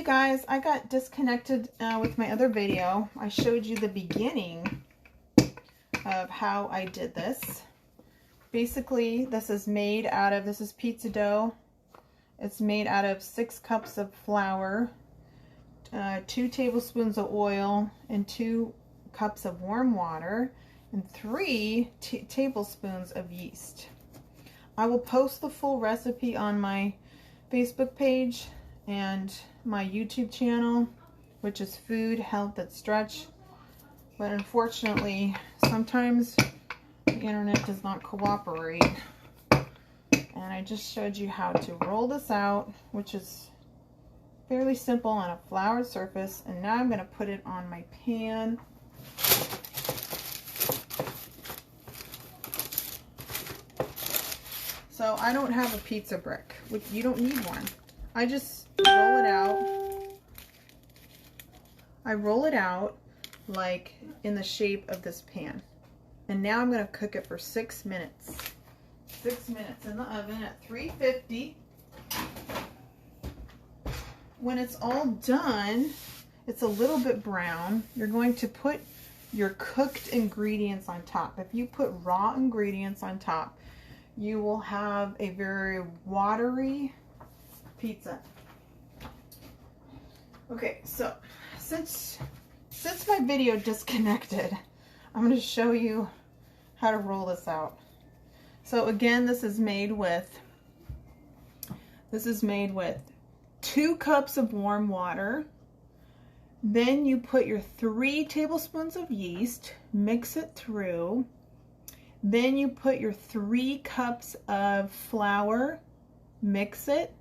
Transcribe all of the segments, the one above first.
you guys, I got disconnected with my other video. I showed you the beginning of how I did this. Basically, this is pizza dough. It's made out of 6 cups of flour, 2 tablespoons of oil, and 2 cups of warm water, and 3 tablespoons of yeast. I will post the full recipe on my Facebook page and my YouTube channel, which is Food, Health, and Stretch. But unfortunately, sometimes the internet does not cooperate. And I just showed you how to roll this out, which is fairly simple on a floured surface. And now I'm going to put it on my pan. So I don't have a pizza brick, which you don't need one. I just roll it out. I roll it out like in the shape of this pan. And now I'm going to cook it for 6 minutes. 6 minutes in the oven at 350. When it's all done, it's a little bit brown. You're going to put your cooked ingredients on top. If you put raw ingredients on top, you will have a very watery pizza. Okay, so since my video disconnected, I'm going to show you how to roll this out. So again, this is made with 2 cups of warm water. Then you put your 3 tablespoons of yeast, mix it through. Then you put your 3 cups of flour, mix it.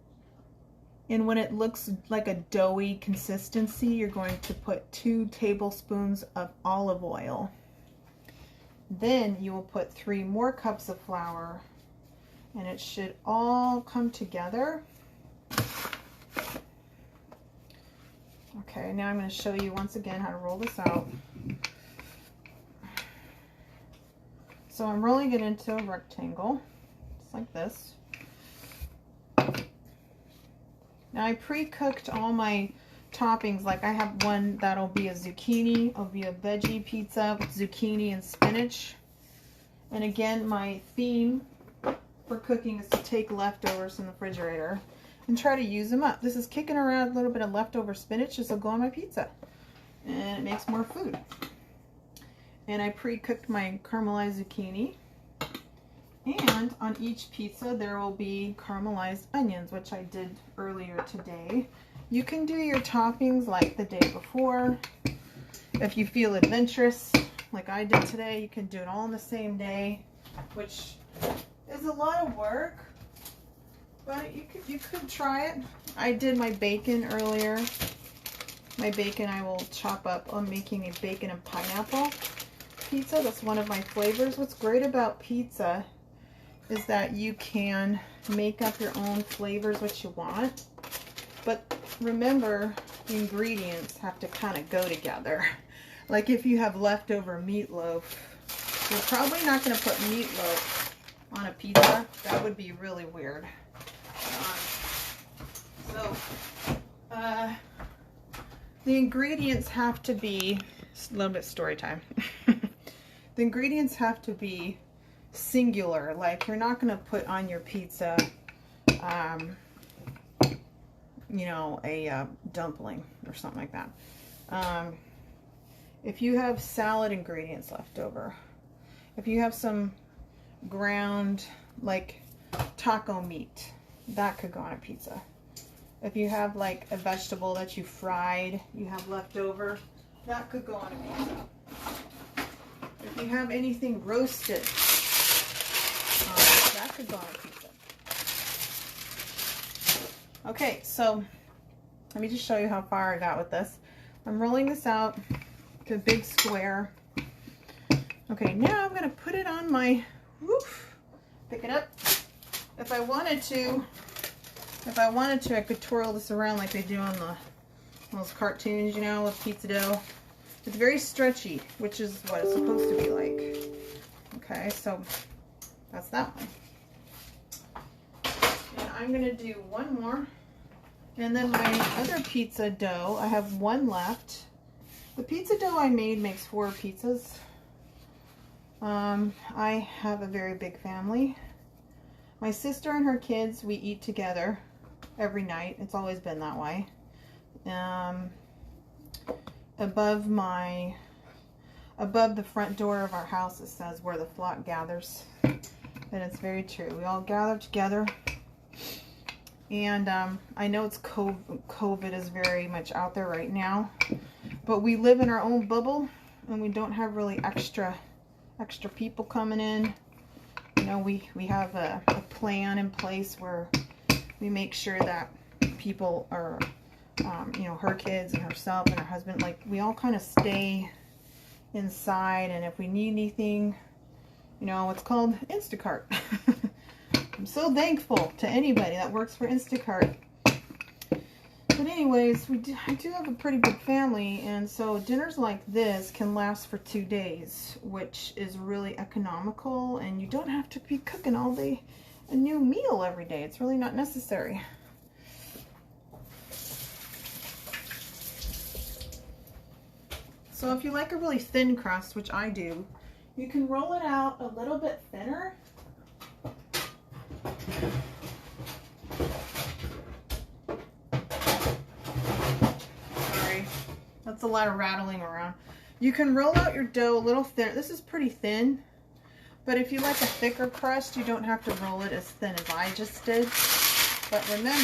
And when it looks like a doughy consistency, you're going to put 2 tablespoons of olive oil. Then you will put 3 more cups of flour, and it should all come together. Okay, now I'm going to show you once again how to roll this out. So I'm rolling it into a rectangle, just like this. Now I pre-cooked all my toppings. Like I have one that'll be a zucchini, it'll be a veggie pizza with zucchini and spinach. And again, my theme for cooking is to take leftovers from the refrigerator and try to use them up. This is kicking around a little bit of leftover spinach. This will go on my pizza and it makes more food. And I pre-cooked my caramelized zucchini. And on each pizza there will be caramelized onions, which I did earlier today. You can do your toppings like the day before. If you feel adventurous, like I did today, you can do it all on the same day, which is a lot of work, but you could try it. I did my bacon earlier. My bacon I will chop up. I'm making a bacon and pineapple pizza. That's one of my flavors. What's great about pizza is that you can make up your own flavors, what you want. But remember, the ingredients have to kind of go together. Like if you have leftover meatloaf, you're probably not going to put meatloaf on a pizza. That would be really weird. The ingredients have to be, a little bit story time. The ingredients have to be singular. Like you're not going to put on your pizza you know, a dumpling or something like that. If you have salad ingredients left over, if you have some ground like taco meat, that could go on a pizza. If you have like a vegetable that you fried, you have left over, that could go on a pizza. If you have anything roasted, that could go on a pizza. Okay, so let me just show you how far I got with this. I'm rolling this out to a big square. Okay, now I'm going to put it on my, pick it up. If I wanted to, I could twirl this around like they do on those cartoons, you know, with pizza dough. It's very stretchy, which is what it's supposed to be like. Okay, so that's that one. And I'm going to do one more And then my other pizza dough, I have one left. The pizza dough I made makes 4 pizzas. I have a very big family. My sister and her kids, we eat together every night. It's always been that way. Above the front door of our house, it says where the flock gathers. And it's very true. We all gather together. And I know it's COVID is very much out there right now, but we live in our own bubble, and we don't have really extra people coming in. You know, we have a plan in place where we make sure that people are, you know, her kids and herself and her husband, like, we all kind of stay inside, and if we need anything, you know, it's called Instacart. I'm so thankful to anybody that works for Instacart. But anyways, I do have a pretty big family, and so dinners like this can last for 2 days, which is really economical, and you don't have to be cooking all day a new meal every day. It's really not necessary. So if you like a really thin crust, which I do, you can roll it out a little bit thinner. Sorry, that's a lot of rattling around. You can roll out your dough a little thinner. This is pretty thin, but if you like a thicker crust, you don't have to roll it as thin as I just did. But remember,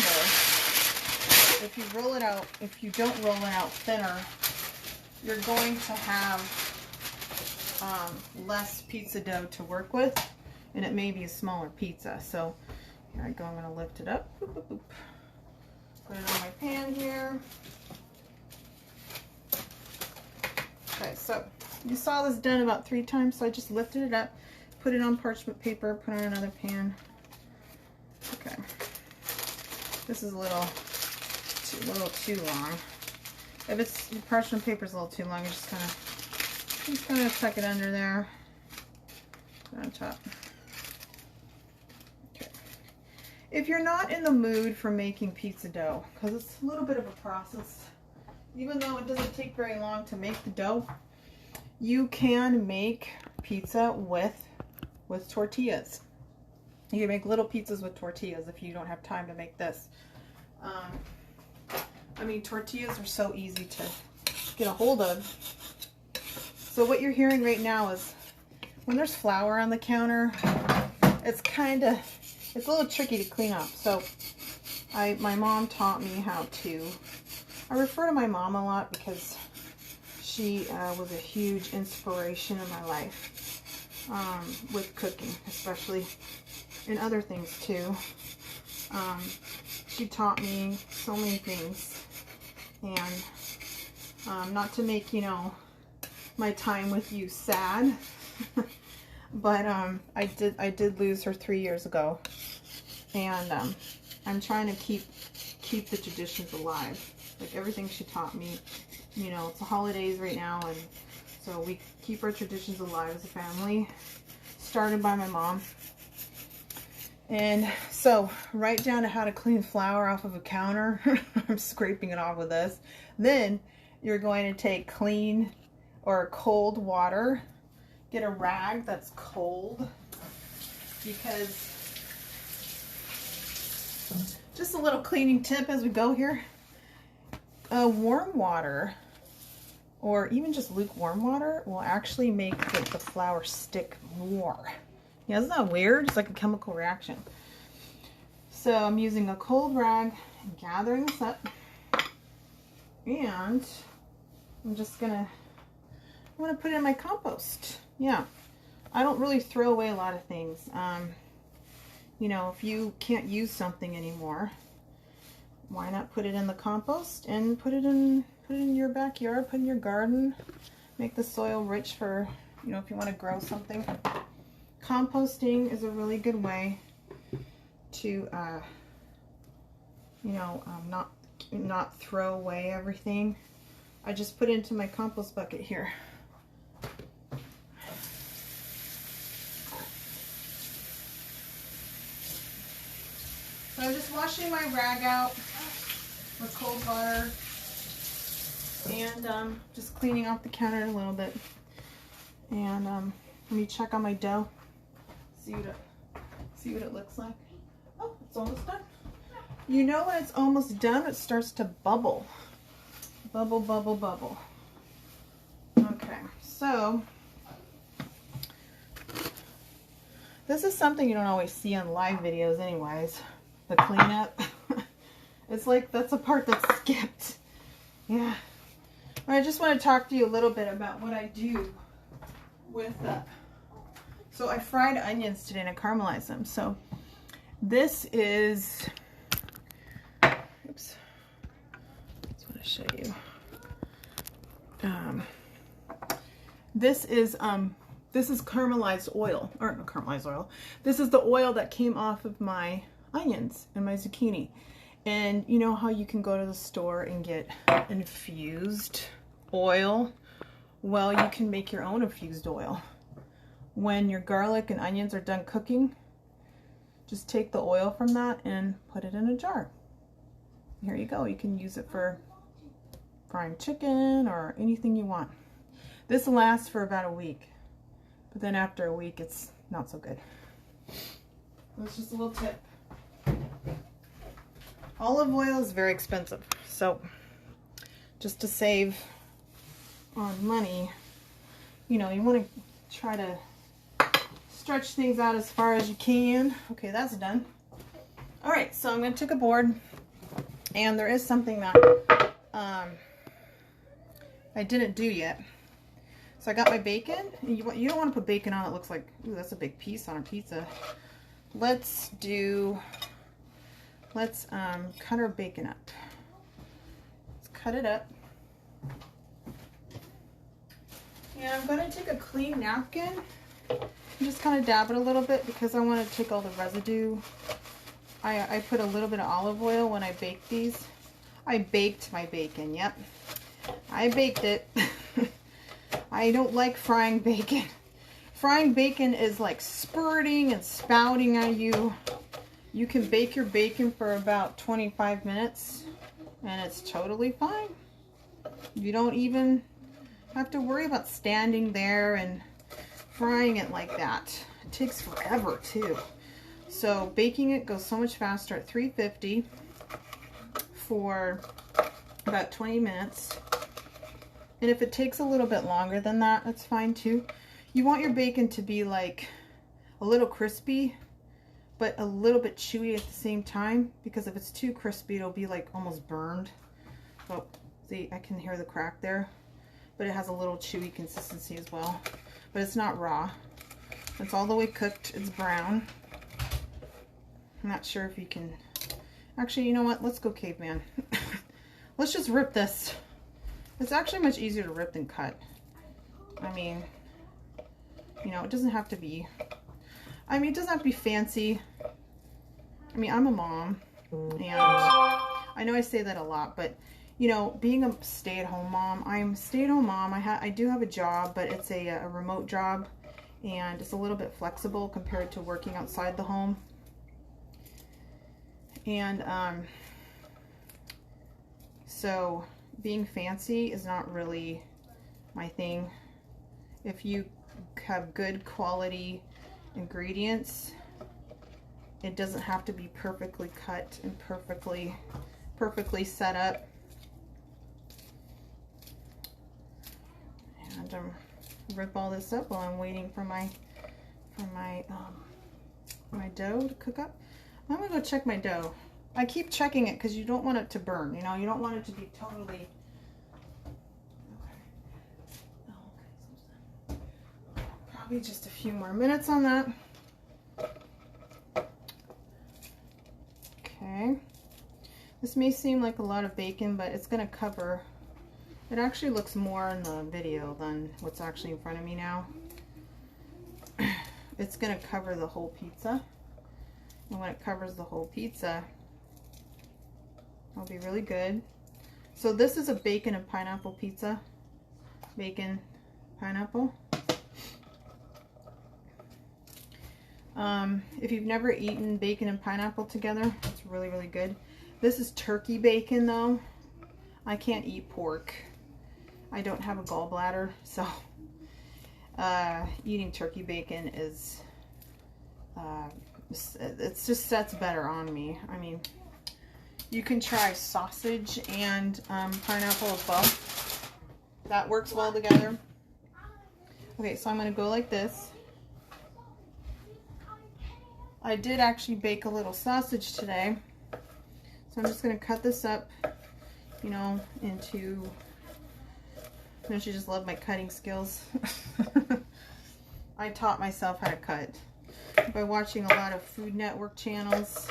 if you don't roll it out thinner, you're going to have less pizza dough to work with, and it may be a smaller pizza. So here I go, I'm going to lift it up. Boop, boop, boop. Put it on my pan here. Okay, so you saw this done about 3 times, so I just lifted it up, put it on parchment paper, put it on another pan. Okay, this is a little too long. If it's parchment paper is a little too long, you just kind of tuck it under there, on top. Okay. If you're not in the mood for making pizza dough, because it's a little bit of a process, even though it doesn't take very long to make the dough, you can make pizza with tortillas. You can make little pizzas with tortillas if you don't have time to make this. I mean, tortillas are so easy to get a hold of. So what you're hearing right now is when there's flour on the counter, it's a little tricky to clean up. So my mom taught me how to. I refer to my mom a lot because she was a huge inspiration in my life with cooking, especially, and other things too. She taught me so many things, and not to make, you know, my time with you sad, but I did lose her 3 years ago, and I'm trying to keep the traditions alive. Like everything she taught me, you know, it's the holidays right now, and so we keep our traditions alive as a family, started by my mom. And so, right down to how to clean flour off of a counter. I'm scraping it off with this. Then, you're going to take clean or cold water. Get a rag that's cold. Because, just a little cleaning tip as we go here. Warm water, or even just lukewarm water, will actually make the flour stick more. Yeah, isn't that weird? It's like a chemical reaction. So I'm using a cold rag and gathering this up. And I'm gonna put it in my compost. Yeah, I don't really throw away a lot of things. You know, if you can't use something anymore, why not put it in the compost and put it in your backyard, put it in your garden, make the soil rich for, you know, if you want to grow something. Composting is a really good way to, you know, not throw away everything. I just put it into my compost bucket here. So I'm just washing my rag out. with cold water and just cleaning off the counter a little bit. And let me check on my dough, see what it looks like. Oh, it's almost done. You know when it's almost done, it starts to bubble. Bubble, bubble, bubble. Okay, so this is something you don't always see on live videos anyways, the cleanup. It's like that's a part that's skipped. Yeah. I just want to talk to you a little bit about what I do with so I fried onions today and I caramelized them. So this is, oops, that's what I show you. This is caramelized oil, or not caramelized oil. This is the oil that came off of my onions and my zucchini. And you know how you can go to the store and get infused oil? Well, you can make your own infused oil. When your garlic and onions are done cooking, just take the oil from that and put it in a jar. Here you go. You can use it for frying chicken or anything you want. This lasts for about a week, but then after a week it's not so good. That's just a little tip. Olive oil is very expensive, so just to save on money, you know, you want to try to stretch things out as far as you can. Okay, that's done. All right, so I'm going to take a board, and there is something that I didn't do yet. So I got my bacon. You don't want to put bacon on it looks like, ooh, that's a big piece on a pizza. Let's cut our bacon up. Let's cut it up. And I'm going to take a clean napkin and just kind of dab it a little bit because I want to take all the residue. I put a little bit of olive oil when I baked these. I baked my bacon, yep. I baked it. I don't like frying bacon. Frying bacon is like spurting and spouting at you. You can bake your bacon for about 25 minutes and it's totally fine. You don't even have to worry about standing there and frying it like that. It takes forever too. So baking it goes so much faster at 350 for about 20 minutes. And if it takes a little bit longer than that, that's fine too. You want your bacon to be like a little crispy, but a little bit chewy at the same time, because if it's too crispy, it'll be like almost burned. Oh, see, I can hear the crack there, but it has a little chewy consistency as well, but it's not raw. It's all the way cooked. It's brown. I'm not sure if you can, actually, you know what? Let's go caveman. Let's just rip this. It's actually much easier to rip than cut. I mean, you know, it doesn't have to be, it doesn't have to be fancy. I mean, I'm a mom, and I know I say that a lot, but, you know, being a stay-at-home mom, I'm a stay-at-home mom. I do have a job, but it's a remote job, and it's a little bit flexible compared to working outside the home. And so being fancy is not really my thing. If you have good quality ingredients, it doesn't have to be perfectly cut and perfectly set up. And rip all this up while I'm waiting for my dough to cook up. I'm gonna go check my dough. I keep checking it because you don't want it to burn. You know, you don't want it to be totally. Probably just a few more minutes on that. Okay. This may seem like a lot of bacon, but it's going to cover. It actually looks more in the video than what's actually in front of me now. It's going to cover the whole pizza. And when it covers the whole pizza, it'll be really good. So this is a bacon and pineapple pizza. Bacon, pineapple. If you've never eaten bacon and pineapple together, it's really, really good. This is turkey bacon though. I can't eat pork. I don't have a gallbladder, so eating turkey bacon is, it's just sets better on me. I mean, you can try sausage and pineapple as well. That works well together. Okay, so I'm going to go like this. I did actually bake a little sausage today. So I'm just going to cut this up, you know, into, don't you just love my cutting skills? I taught myself how to cut by watching a lot of Food Network channels.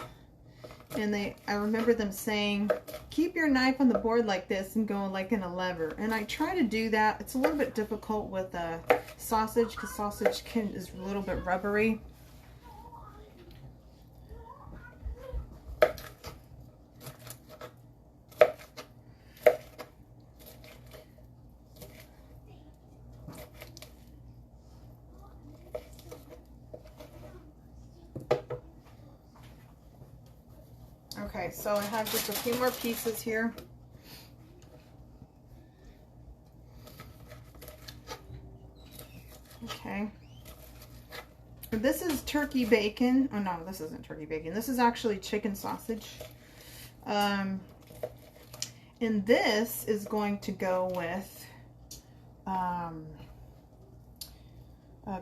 And I remember them saying, keep your knife on the board like this and go like in a lever. And I try to do that. It's a little bit difficult with sausage because sausage is a little bit rubbery. Okay, so I have just a few more pieces here. Okay. This is turkey bacon. Oh no, this isn't turkey bacon. This is actually chicken sausage. And this is going to go with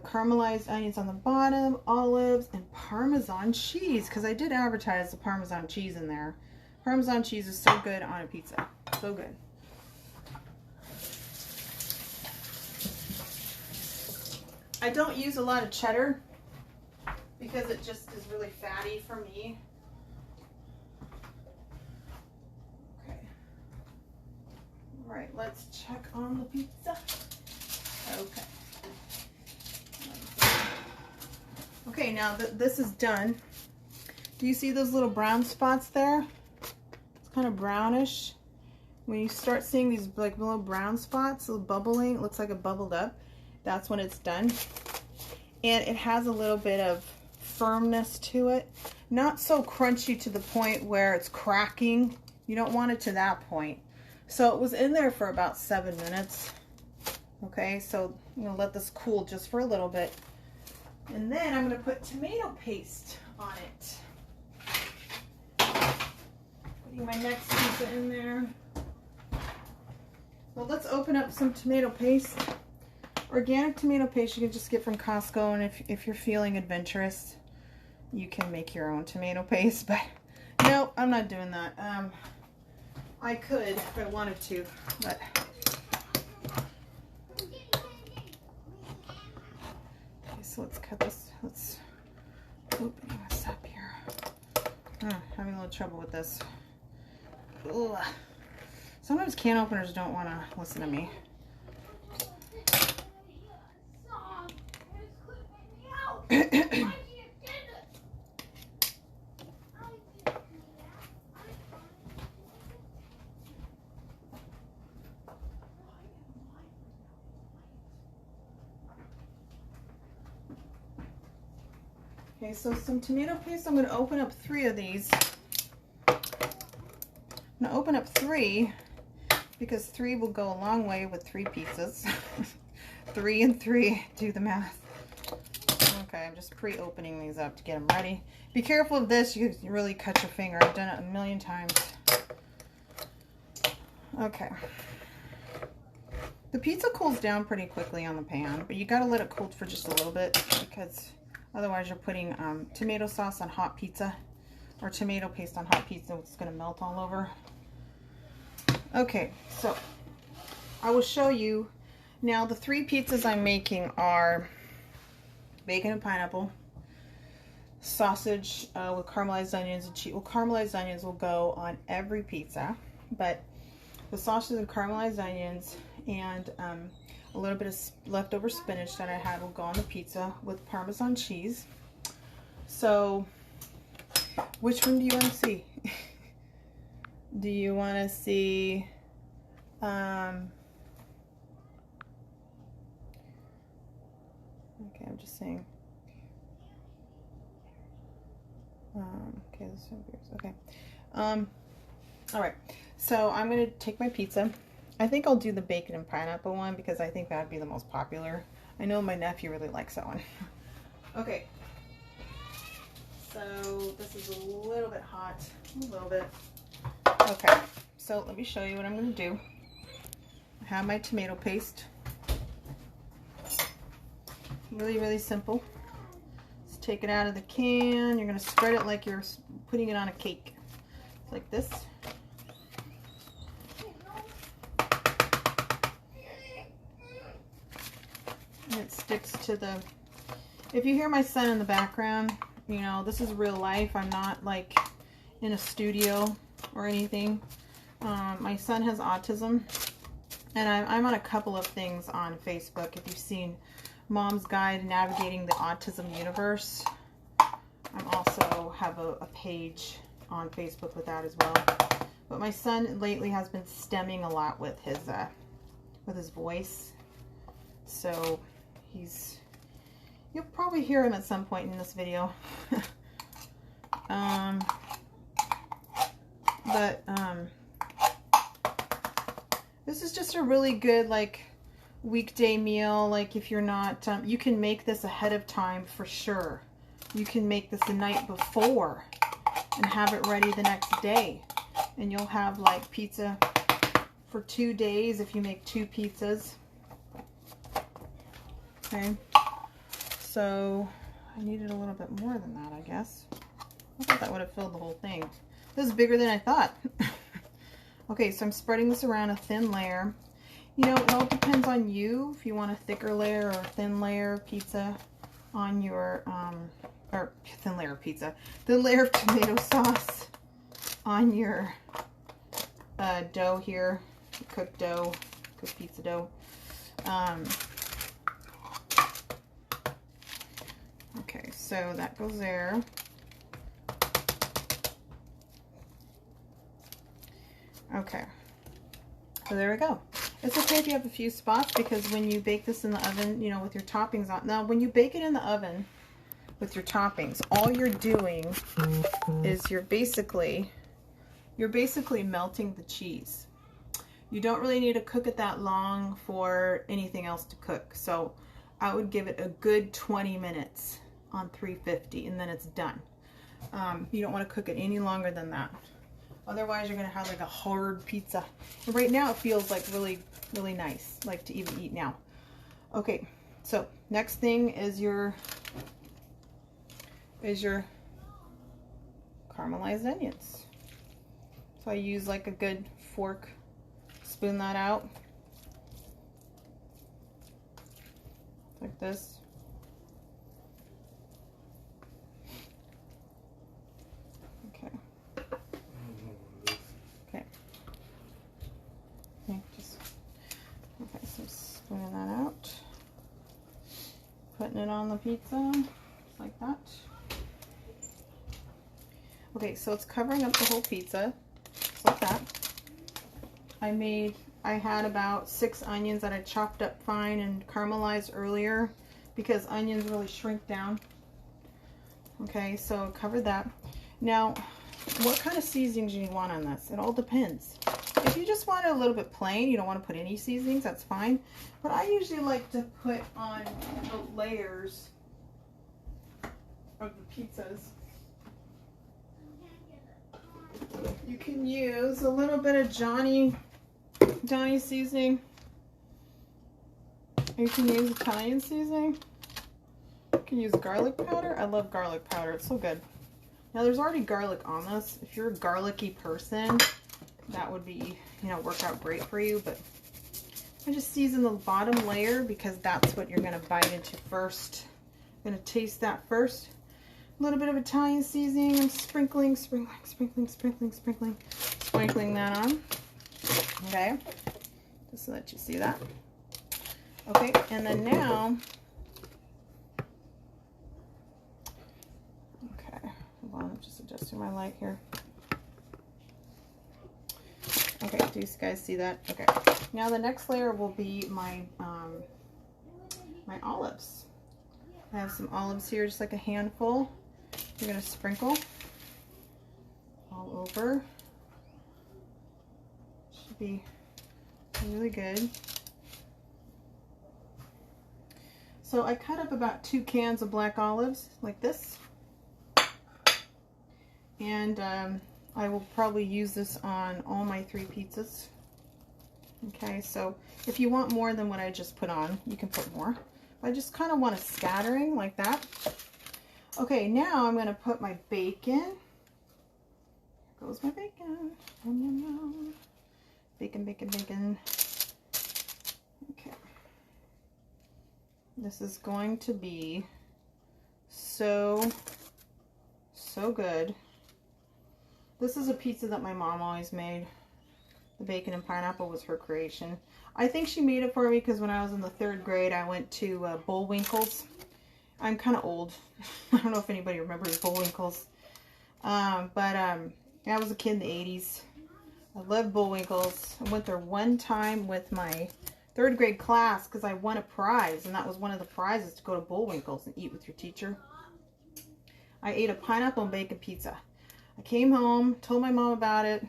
caramelized onions on the bottom, olives, and Parmesan cheese, because I did advertise the Parmesan cheese in there. Parmesan cheese is so good on a pizza. So good. I don't use a lot of cheddar because it just is really fatty for me. Okay. All right, let's check on the pizza. Okay. Okay, now that this is done, do you see those little brown spots there? It's kind of brownish. When you start seeing these like little brown spots, little bubbling, it looks like it bubbled up, that's when it's done. And it has a little bit of firmness to it. Not so crunchy to the point where it's cracking. You don't want it to that point. So it was in there for about 7 minutes. Okay, so I'm gonna let this cool just for a little bit. And then I'm going to put tomato paste on it. Putting my next pizza in there. Well, let's open up some tomato paste. Organic tomato paste you can just get from Costco, and if you're feeling adventurous, you can make your own tomato paste, but no, I'm not doing that. I could if I wanted to, but so let's cut this. Let's open this up here. Having a little trouble with this. Ugh. Sometimes can openers don't want to listen to me. Okay, so some tomato paste. I'm going to open up 3 of these. I'm going to open up 3 because 3 will go a long way with 3 pizzas. 3 and 3, do the math. Okay, I'm just pre-opening these up to get them ready. Be careful of this, you can really cut your finger. I've done it a million times. Okay. The pizza cools down pretty quickly on the pan, but you gotta let it cool for just a little bit because otherwise you're putting tomato sauce on hot pizza or tomato paste on hot pizza. It's gonna melt all over. Okay, so I will show you now. The 3 pizzas I'm making are bacon and pineapple, sausage with caramelized onions and cheese. Well, caramelized onions will go on every pizza, but the sausage and caramelized onions and a little bit of leftover spinach that I had will go on the pizza with Parmesan cheese. So, which one do you want to see? Do you want to see okay, I'm just saying. Okay, this one appears. Okay. All right, so I'm gonna take my pizza. I think I'll do the bacon and pineapple one because I think that'd be the most popular. I know my nephew really likes that one. Okay, so this is a little bit hot, a little bit. Okay, so let me show you what I'm gonna do. I have my tomato paste. Really, really simple. Just take it out of the can. You're gonna spread it like you're putting it on a cake. It's like this. And it sticks to the, if you hear my son in the background, you know, this is real life. I'm not like in a studio or anything. My son has autism, and I'm on a couple of things on Facebook. If you've seen Mom's Guide Navigating the Autism Universe, I'm also have a page on Facebook with that as well. But my son lately has been stemming a lot with his voice, so you'll probably hear him at some point in this video. This is just a really good like weekday meal. Like if you're not, you can make this ahead of time for sure. You can make this the night before and have it ready the next day, and you'll have like pizza for 2 days if you make 2 pizzas. Okay, so I needed a little bit more than that, I guess. I thought that would have filled the whole thing. This is bigger than I thought. Okay, so I'm spreading this around a thin layer. You know, it all depends on you if you want a thicker layer or a thin layer of pizza on your, or thin layer of pizza, thin layer of tomato sauce on your dough here, cooked dough, cooked pizza dough. Okay, so that goes there. Okay, so there we go. It's okay if you have a few spots, because when you bake this in the oven, you know, with your toppings on. Now, when you bake it in the oven with your toppings, all you're doing is you're basically melting the cheese. You don't really need to cook it that long for anything else to cook. So I would give it a good 20 minutes on 350, and then it's done. You don't want to cook it any longer than that. Otherwise, you're going to have like a hard pizza. And right now, it feels like really, really nice, like to even eat now. Okay, so next thing is your caramelized onions. So I use like a good fork, spoon that out like this. Okay, so spooning that out, putting it on the pizza, just like that. Okay, so it's covering up the whole pizza, just like that. I had about 6 onions that I chopped up fine and caramelized earlier, because onions really shrink down. Okay, so cover that. Now, what kind of seasonings do you want on this? It all depends. If you just want it a little bit plain, you don't want to put any seasonings, that's fine. But I usually like to put on the layers of the pizzas. You can use a little bit of Johnny seasoning. You can use Italian seasoning. You can use garlic powder. I love garlic powder. It's so good. Now there's already garlic on this. If you're a garlicky person, that would be, you know, work out great for you. But I just season the bottom layer because that's what you're going to bite into first. I'm going to taste that first. A little bit of Italian seasoning. I'm sprinkling that on. Okay, just so that you see that. Okay, and then now, okay, hold on, I'm just adjusting my light here. Okay, do you guys see that? Okay, now the next layer will be my my olives. I have some olives here, just like a handful. You're gonna sprinkle all over to be really good. So I cut up about 2 cans of black olives like this. And I will probably use this on all my 3 pizzas. Okay, so if you want more than what I just put on, you can put more. I just kind of want a scattering like that. Okay, now I'm going to put my bacon. Here goes my bacon. Yum, yum, yum. Bacon, bacon, bacon. Okay. This is going to be so good. This is a pizza that my mom always made. The bacon and pineapple was her creation. I think she made it for me because when I was in the 3rd grade, I went to Bullwinkle's. I'm kind of old. I don't know if anybody remembers Bullwinkle's. I was a kid in the 80s. I loved Bullwinkle's. I went there one time with my 3rd grade class because I won a prize, and that was one of the prizes, to go to Bullwinkle's and eat with your teacher. I ate a pineapple and bacon pizza. I came home, told my mom about it,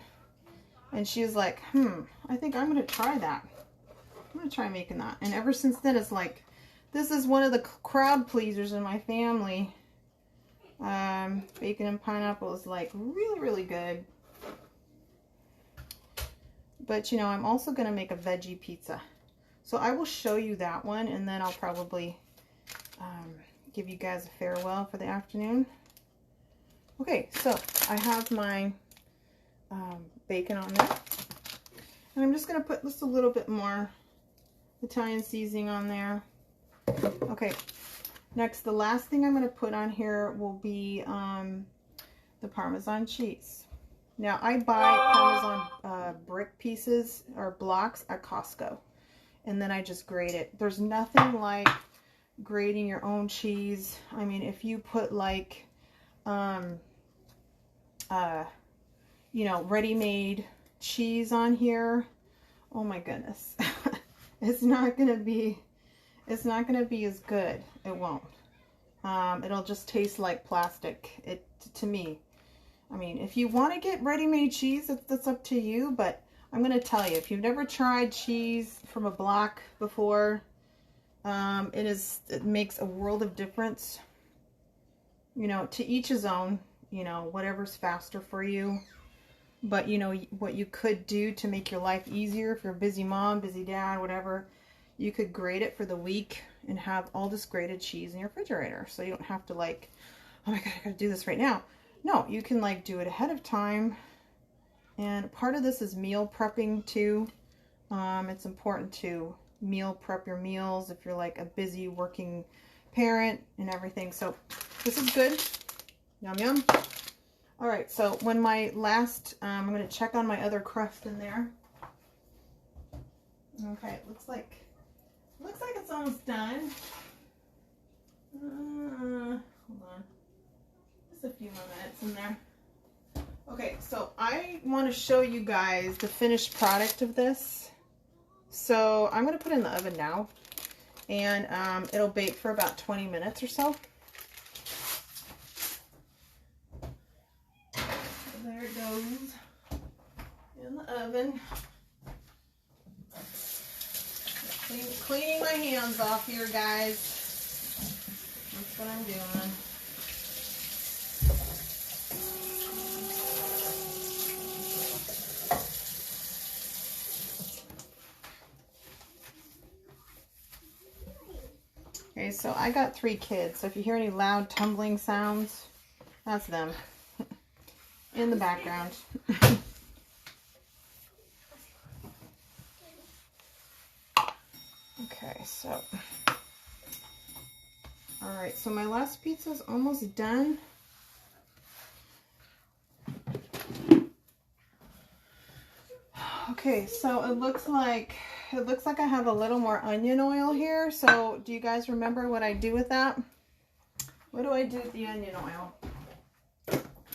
and she was like, I think I'm going to try that. I'm going to try making that. And ever since then, it's like, this is one of the crowd pleasers in my family. Bacon and pineapple is like really, really good. But, you know, I'm also going to make a veggie pizza. So I will show you that one, and then I'll probably give you guys a farewell for the afternoon. Okay, so I have my bacon on there. And I'm just going to put just a little bit more Italian seasoning on there. Okay, next, the last thing I'm going to put on here will be the Parmesan cheese. Now, I buy Parmesan brick pieces or blocks at Costco, and then I just grate it. There's nothing like grating your own cheese. I mean, if you put like, you know, ready-made cheese on here, oh my goodness, it's not gonna be as good. It won't. It'll just taste like plastic. To me. I mean, if you want to get ready-made cheese, that's up to you, but I'm going to tell you, if you've never tried cheese from a block before, it makes a world of difference. You know, to each his own, you know, whatever's faster for you. But, you know, what you could do to make your life easier, if you're a busy mom, busy dad, whatever, you could grate it for the week and have all this grated cheese in your refrigerator. So you don't have to like, oh my God, I gotta do this right now. No, you can like do it ahead of time. And part of this is meal prepping too. It's important to meal prep your meals if you're like a busy working parent and everything. So this is good. Yum, yum. All right, so when my last, I'm going to check on my other crust in there. Okay, it looks like it's almost done. Hold on. Just a few more minutes in there. Okay, so I want to show you guys the finished product of this. So I'm going to put it in the oven now, and it'll bake for about 20 minutes or so. There it goes in the oven. Cleaning my hands off here, guys. That's what I'm doing. Okay, so I got 3 kids, so if you hear any loud tumbling sounds, that's them in the background. Okay, so, all right, so my last pizza is almost done. Okay, so it looks like I have a little more onion oil here. So do you guys remember what I do with that? What do I do with the onion oil?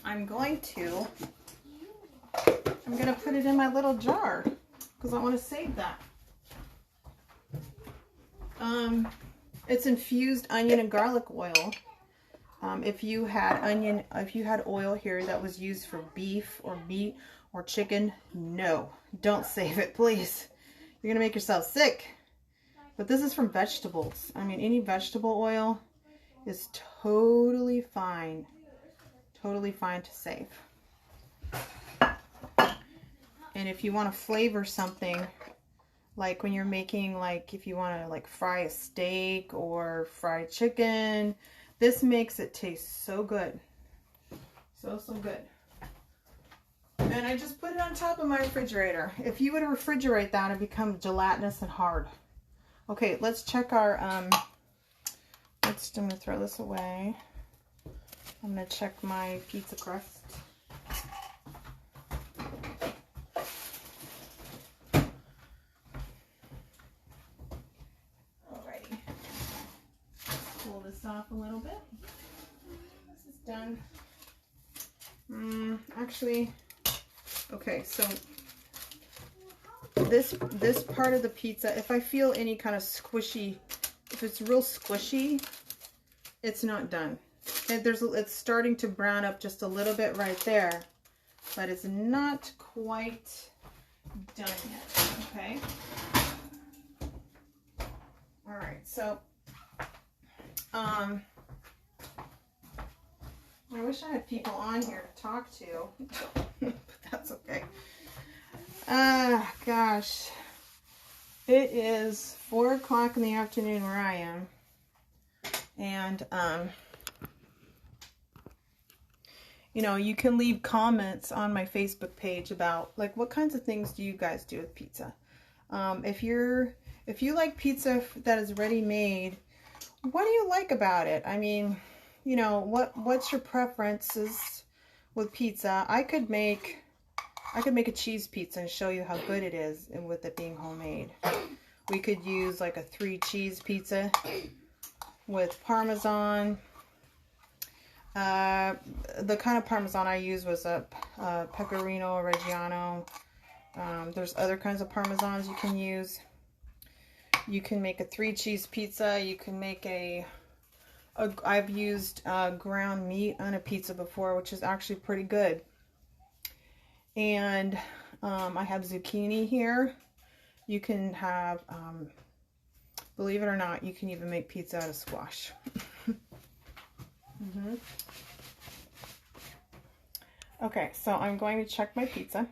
I'm gonna put it in my little jar because I want to save that. It's infused onion and garlic oil. If you had oil here that was used for beef or meat, or chicken, no, don't save it, please. You're gonna make yourself sick. But this is from vegetables. I mean, any vegetable oil is totally fine to save. And if you want to flavor something, like when you're making, like if you want to like fry a steak or fried chicken, this makes it taste so good. So good. And I just put it on top of my refrigerator. If you would refrigerate that, it'd become gelatinous and hard. Okay, let's check our, I'm gonna throw this away. I'm gonna check my pizza crust. Alrighty. Pull this off a little bit. This is done. Actually, okay, so this part of the pizza, if I feel any kind of squishy, if it's real squishy, it's not done. It's starting to brown up just a little bit right there, but it's not quite done yet. Okay. All right, so I wish I had people on here to talk to, but that's okay. Gosh, it is 4 o'clock in the afternoon where I am, and you know, you can leave comments on my Facebook page about like what kinds of things do you guys do with pizza. If you like pizza that is ready made, what do you like about it? I mean, you know, what's your preferences with pizza? I could make a cheese pizza and show you how good it is, and with it being homemade. We could use like a 3 cheese pizza with Parmesan. The kind of Parmesan I used was a Pecorino Reggiano. There's other kinds of Parmesans you can use. You can make a 3 cheese pizza. You can make I've used ground meat on a pizza before, which is actually pretty good. And I have zucchini here. You can have, believe it or not, you can even make pizza out of squash. Okay, so I'm going to check my pizza.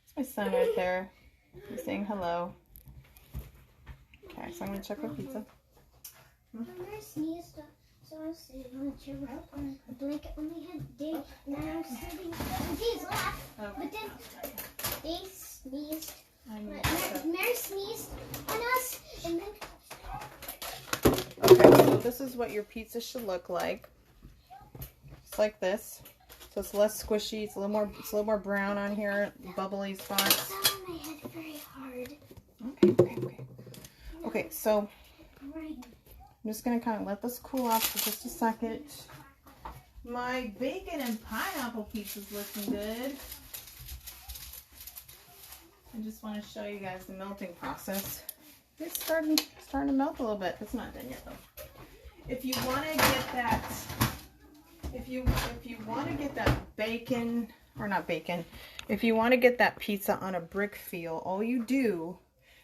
It's my son right there. He's saying hello. Okay, so I'm going to check my pizza. When I sneezed, so I was sitting on a chair with a blanket on my head. And then I was sitting, Dave's laughed, but then they sneezed. Mary sneezed on us, and then... Okay, so this is what your pizza should look like. It's like this. So it's less squishy. It's a little more brown on here, bubbly spots. It's on my head very hard. Okay, so I'm just going to kind of let this cool off for just a second. My bacon and pineapple pizza's looking good. I just want to show you guys the melting process. It's starting to melt a little bit. It's not done yet though. If you want to get that, if you want to get that bacon, or not bacon, if you want to get that pizza on a brick feel, all you do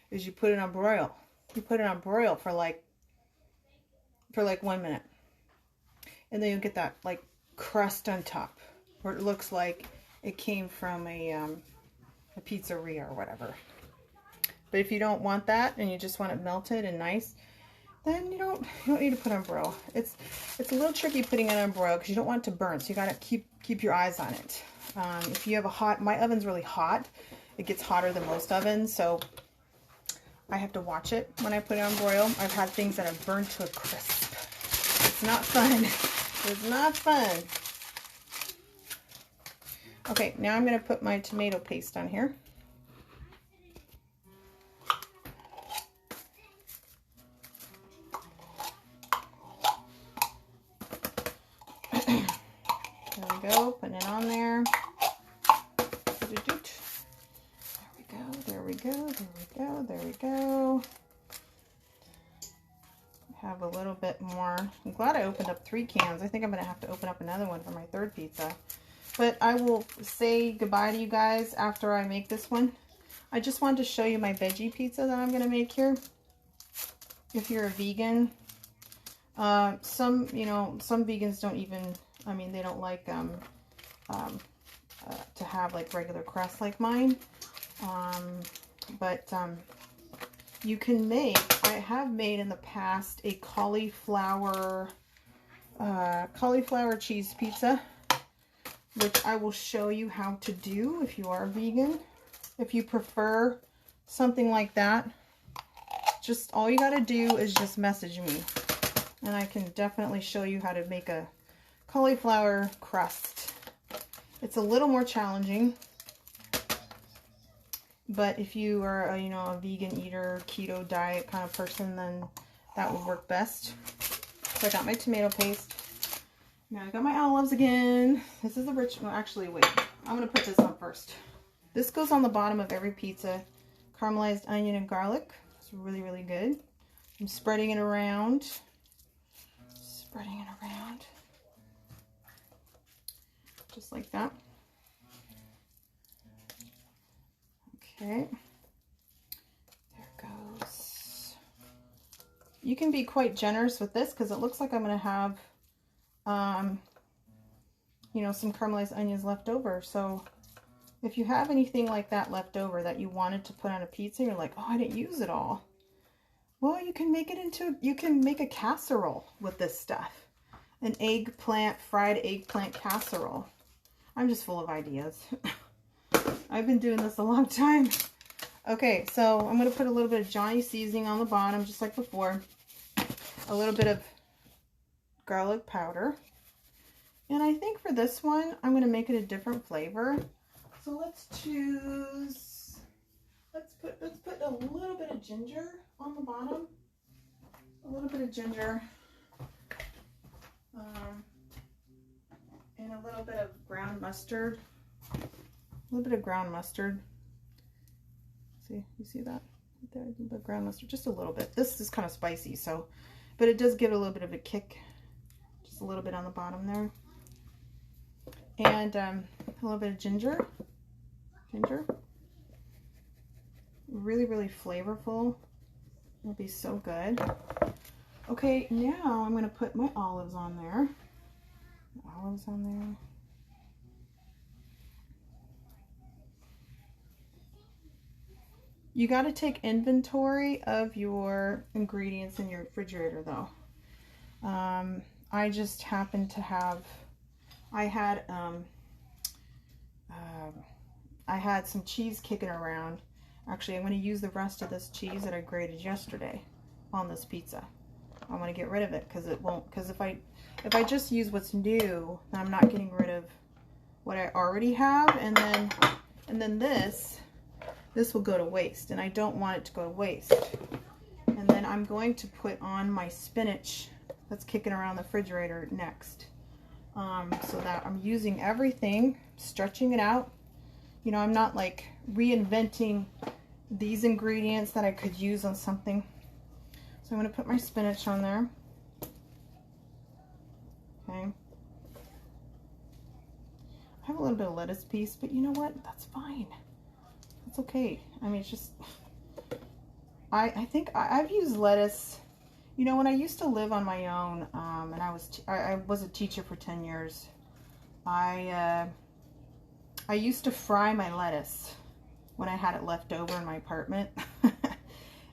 is you put it on broil. You put it on broil for like 1 minute, and then you'll get that like crust on top, where it looks like it came from a pizzeria or whatever. But if you don't want that and you just want it melted and nice, then you don't need to put on broil. It's a little tricky putting it on broil because you don't want it to burn, so you gotta keep your eyes on it. If you have my oven's really hot. It gets hotter than most ovens, so I have to watch it when I put it on broil. I've had things that have burned to a crisp. It's not fun. It's not fun. Okay, now I'm going to put my tomato paste on here. There we go, putting it on there. There we go. Have a little bit more. I'm glad I opened up 3 cans. I think I'm going to have to open up another one for my 3rd pizza. But I will say goodbye to you guys after I make this one. I just wanted to show you my veggie pizza that I'm going to make here. If you're a vegan, some vegans don't even, I mean, they don't like to have like regular crust like mine. But you can make, I have made in the past a cauliflower cheese pizza, which I will show you how to do if you are vegan. If you prefer something like that, just all you got to do is just message me, and I can definitely show you how to make a cauliflower crust. It's a little more challenging, but if you are a vegan eater, keto diet kind of person, then that would work best. So I got my tomato paste. Now I got my olives again. This is the rich, well, actually, wait, I'm going to put this on first. This goes on the bottom of every pizza. Caramelized onion and garlic. It's really, really good. I'm spreading it around. Spreading it around. Just like that. Okay. There it goes. You can be quite generous with this because it looks like I'm going to have, some caramelized onions left over. So if you have anything like that left over that you wanted to put on a pizza, you're like, oh, I didn't use it all. Well, you can make it into, you can make a casserole with this stuff. An fried eggplant casserole. I'm just full of ideas. I've been doing this a long time. Okay, so I'm going to put a little bit of Johnny seasoning on the bottom, just like before. A little bit of garlic powder. And I think for this one, I'm going to make it a different flavor. So let's put a little bit of ginger on the bottom. A little bit of ginger. And a little bit of ground mustard. A little bit of ground mustard. See, you see that? Right there, a little bit of ground mustard, just a little bit. This is kind of spicy, so, but it does give it a little bit of a kick. Just a little bit on the bottom there. And a little bit of ginger. Really, really flavorful. It'll be so good. Okay, now I'm going to put my olives on there. Olives on there. You got to take inventory of your ingredients in your refrigerator, though. I just happened to have, I had some cheese kicking around. Actually, I'm going to use the rest of this cheese that I grated yesterday on this pizza. I'm going to get rid of it because it won't, because if I just use what's new, then I'm not getting rid of what I already have, and then this will go to waste, and I don't want it to go to waste. And then I'm going to put on my spinach that's kicking around the refrigerator next. So that I'm using everything, stretching it out. You know, I'm not like reinventing these ingredients that I could use on something. So I'm going to put my spinach on there. Okay. I have a little bit of lettuce piece, but you know what? That's fine. That's okay. I mean, it's just, I think I've used lettuce. You know, when I used to live on my own, and I was a teacher for 10 years, I used to fry my lettuce when I had it left over in my apartment.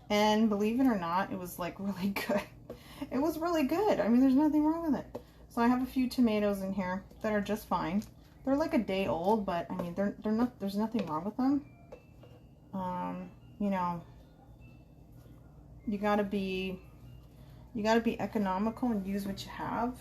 And believe it or not, it was like really good. It was really good. I mean, there's nothing wrong with it. So I have a few tomatoes in here that are just fine. They're like a day old, but I mean, they're not, there's nothing wrong with them. You know, you gotta be economical and use what you have.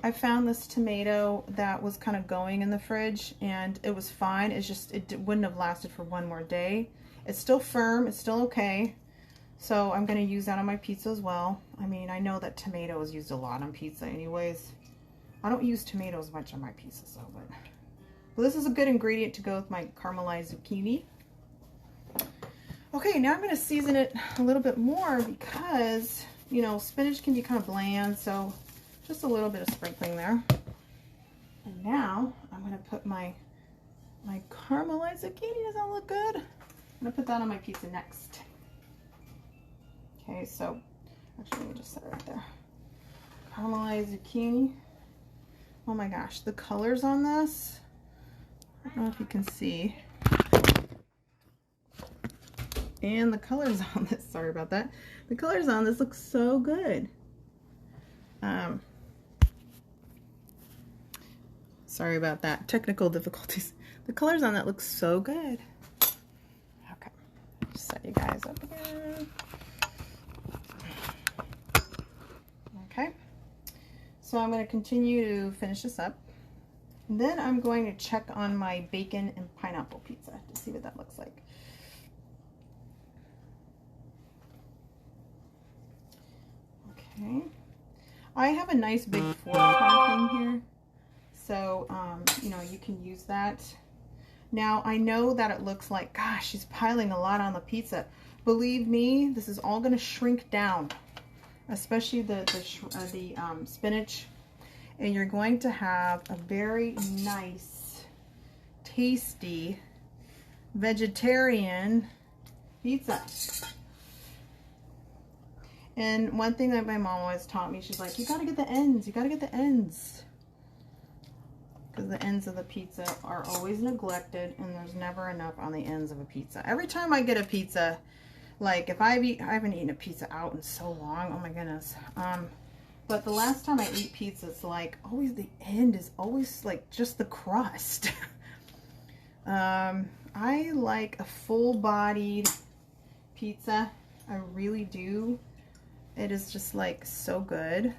I found this tomato that was kind of going in the fridge, and it was fine. It's just, it wouldn't have lasted for one more day. It's still firm. It's still okay. So I'm going to use that on my pizza as well. I mean, I know that tomato is used a lot on pizza anyways. I don't use tomatoes much on my pizza, so, but this is a good ingredient to go with my caramelized zucchini. Okay, now I'm going to season it a little bit more because, you know, spinach can be kind of bland, so Just a little bit of sprinkling there. And now I'm going to put my caramelized zucchini. Does that look good? I'm going to put that on my pizza next. Okay, so actually let me just set it right there. Caramelized zucchini. Oh my gosh, the colors on this, I don't know if you can see. And the colors on this, sorry about that. The colors on this look so good. Sorry about that, technical difficulties. The colors on that look so good. Okay, just set you guys up again. Okay, so I'm going to continue to finish this up. And then I'm going to check on my bacon and pineapple pizza to see what that looks like. Okay, I have a nice big fork kind of thing here, so you know, you can use that. Now I know that it looks like, gosh, she's piling a lot on the pizza. Believe me, this is all going to shrink down, especially the spinach, and you're going to have a very nice, tasty vegetarian pizza. And one thing that my mom always taught me, she's like, you gotta get the ends, you gotta get the ends. Because the ends of the pizza are always neglected, and there's never enough on the ends of a pizza. Every time I get a pizza, like if I haven't eaten a pizza out in so long, oh my goodness. But the last time I ate pizza, it's like always the end is always like just the crust. I like a full-bodied pizza. I really do. It is just like so good.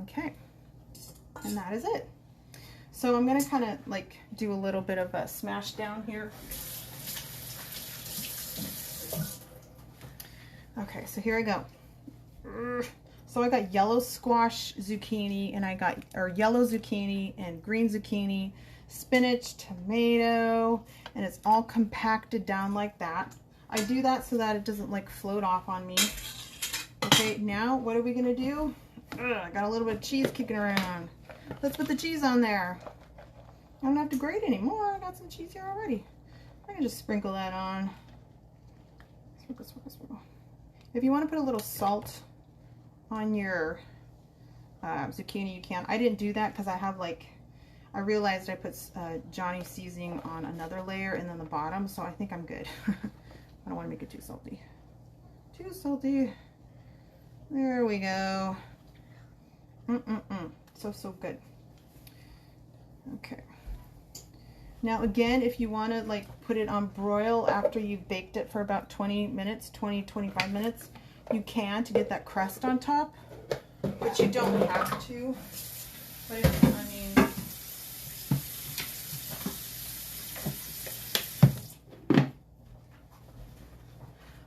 Okay, and that is it. So I'm gonna kind of like do a little bit of a smash down here. Okay, so here I go. So I got yellow squash zucchini, and I got yellow zucchini and green zucchini, spinach, tomato, and it's all compacted down like that. I do that so that it doesn't like float off on me. Okay, now what are we gonna do? I got a little bit of cheese kicking around. Let's put the cheese on there. I don't have to grate anymore. I got some cheese here already. I can just sprinkle that on. Sprinkle, sprinkle, sprinkle. If you want to put a little salt on your zucchini, you can. I didn't do that because I realized I put Johnny seasoning on another layer and then the bottom, so I think I'm good. I don't want to make it too salty. Too salty. There we go. So good. Okay. Now again, if you want to like put it on broil after you've baked it for about 20 minutes, 20-25 minutes, you can, to get that crust on top, but you don't have to. But if, I mean,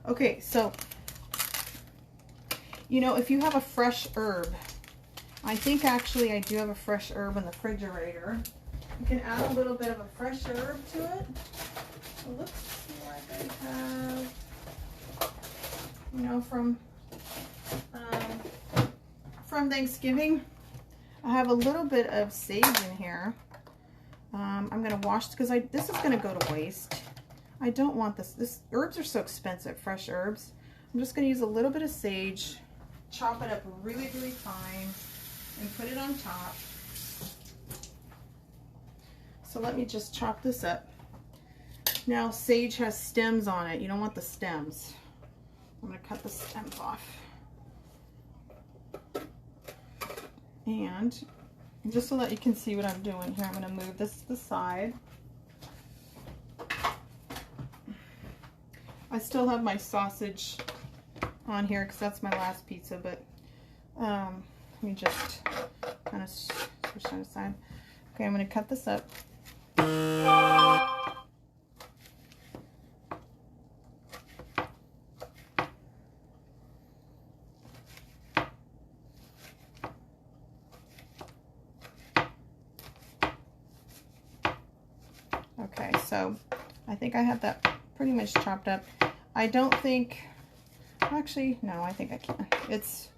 okay, so you know, if you have a fresh herb, I think actually I do have a fresh herb in the refrigerator. You can add a little bit of a fresh herb to it. It looks like I have, you know, from Thanksgiving. I have a little bit of sage in here. I'm gonna wash because this is gonna go to waste. I don't want this. Herbs are so expensive, fresh herbs. I'm just gonna use a little bit of sage, chop it up really, really fine, and put it on top. So let me just chop this up. Now sage has stems on it. You don't want the stems. I'm going to cut the stems off. And just so that you can see what I'm doing here, I'm going to move this to the side. I still have my sausage on here because that's my last pizza, but let me just kind of switch that aside. Okay, I'm going to cut this up. Okay, so I think I have that pretty much chopped up. I don't think, actually, no, I think I can. It's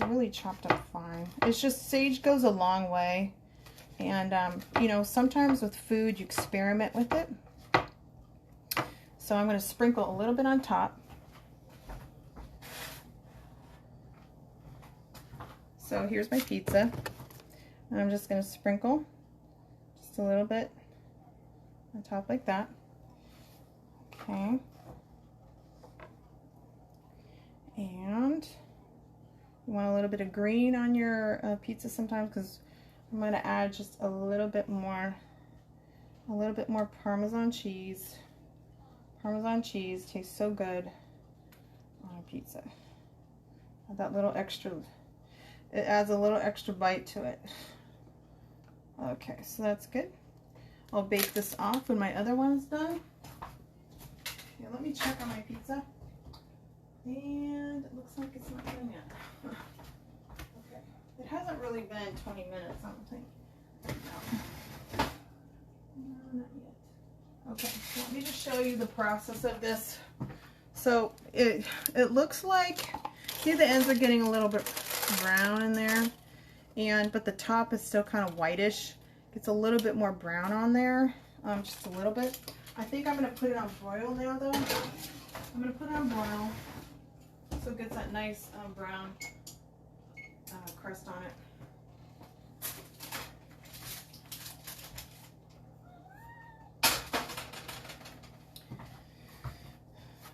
really chopped up fine. It's just sage goes a long way. And, you know, sometimes with food you experiment with it. So I'm going to sprinkle a little bit on top. So here's my pizza. And I'm just going to sprinkle just a little bit on top like that. Okay. And you want a little bit of green on your pizza sometimes, because I'm going to add just a little bit more Parmesan cheese. Parmesan cheese tastes so good on a pizza. That little extra, it adds a little extra bite to it. Okay, so that's good. I'll bake this off when my other one's done. Yeah, let me check on my pizza. And it looks like it's not done yet. Okay. It hasn't really been 20 minutes, I don't think. No. No, not yet. Okay, so let me just show you the process of this. So it looks like, see, the ends are getting a little bit brown in there, but the top is still kind of whitish. It's a little bit more brown on there, just a little bit. I think I'm going to put it on broil now, though. I'm going to put it on broil so it gets that nice brown crust on it.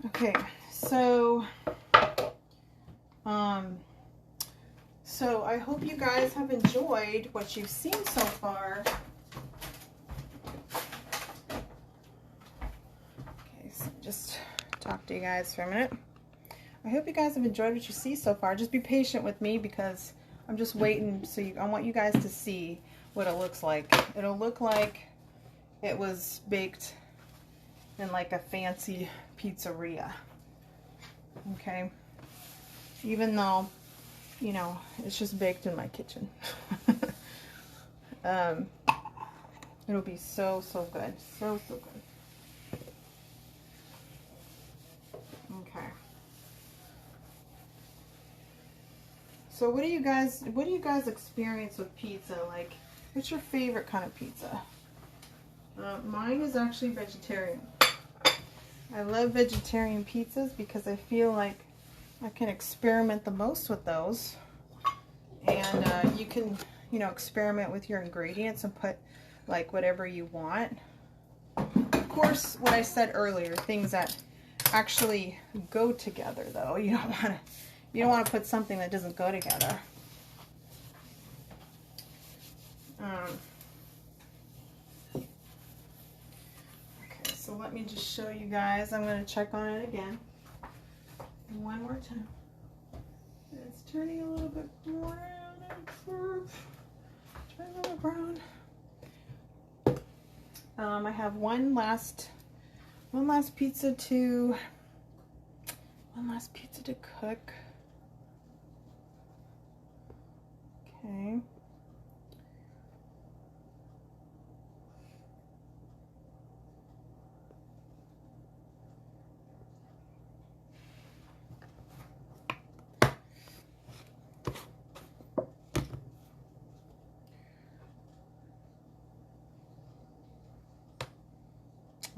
Okay, so I hope you guys have enjoyed what you've seen so far. Okay, so just talk to you guys for a minute. I hope you guys have enjoyed what you see so far. Just be patient with me because I'm just waiting. So I want you guys to see what it looks like. It'll look like it was baked in like a fancy pizzeria. Okay, even though, you know, it's just baked in my kitchen. It'll be so good, so good. Okay, so what do you guys experience with pizza? Like, what's your favorite kind of pizza? Mine is actually vegetarian. I love vegetarian pizzas because I feel like I can experiment the most with those. And you can, you know, experiment with your ingredients and put like whatever you want. Of course, what I said earlier, things that actually go together though. You don't want to put something that doesn't go together. So let me just show you guys. I'm going to check on it again. One more time. It's turning a little bit brown. Turn a little brown. I have one last pizza to cook. Okay.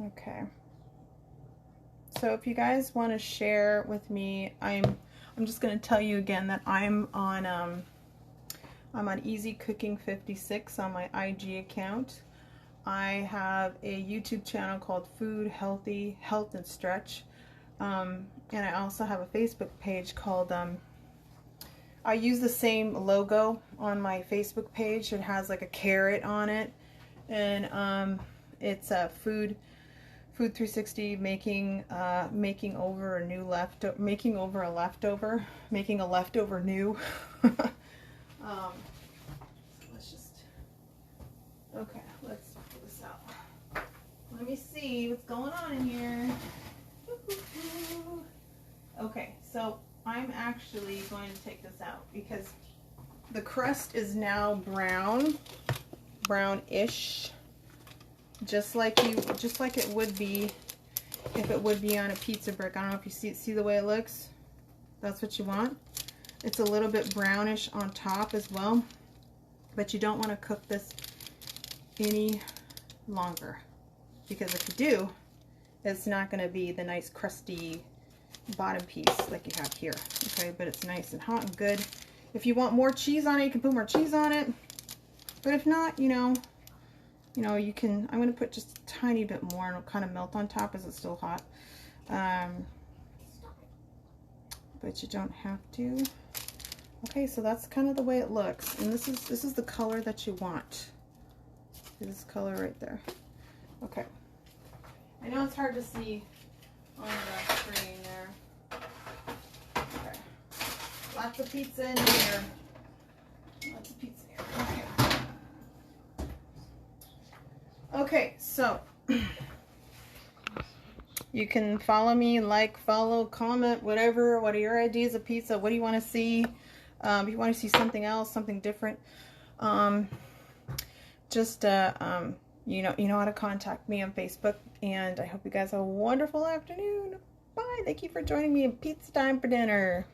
Okay. So if you guys want to share with me, I'm just going to tell you again that I'm on Easy Cooking 56 on my IG account. I have a YouTube channel called Food Healthy Health and Stretch, and I also have a Facebook page called I use the same logo on my Facebook page. It has like a carrot on it, and it's a Food 360 making over a leftover new. Let's pull this out. Let me see what's going on in here. Okay, so I'm actually going to take this out because the crust is now brownish, just like it would be if it would be on a pizza brick. I don't know if you see the way it looks. That's what you want. It's a little bit brownish on top as well, but you don't want to cook this any longer, because if you do, it's not going to be the nice crusty bottom piece like you have here. Okay, but it's nice and hot and good. If you want more cheese on it, you can put more cheese on it. But if not, you know, you can. I'm going to put just a tiny bit more, and it'll kind of melt on top as it's still hot. But you don't have to. Okay, so that's kind of the way it looks, and this is the color that you want. This color right there. Okay. I know it's hard to see on the screen there. Okay. Lots of pizza in here. Lots of pizza in here. Okay. Okay, so you can follow me, like, follow, comment, whatever. What are your ideas of pizza? What do you want to see? If you want to see something else, something different, you know how to contact me on Facebook. And I hope you guys have a wonderful afternoon. Bye. Thank you for joining me in Pizza Time for Dinner.